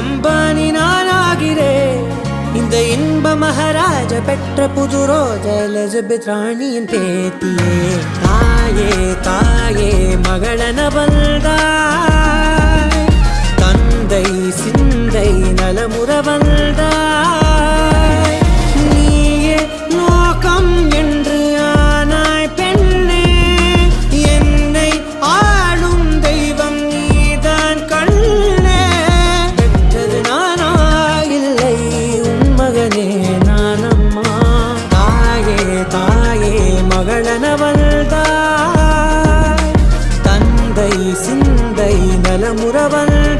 அம்பானி நானாகிறேன். இந்த இன்ப மகாராஜ பெற்ற புது ரோஜ எலிசபெத் ராணியின் பேத்தியே. தாயே தாயே மகளன வந்தாய், தந்தை சிந்தை நலமுற வந்தாய். நீயே லோகம் என்று ஆனாய் பெண்ணே, என்னை ஆளும் தெய்வம் நீதான் கண்ணே. பெற்றது நானா இல்லை உன் மகனே நானம்மா. தாயே தாயே மகளன வந்தாய், தந்தை சிந்தை நலமுற வந்தாய்.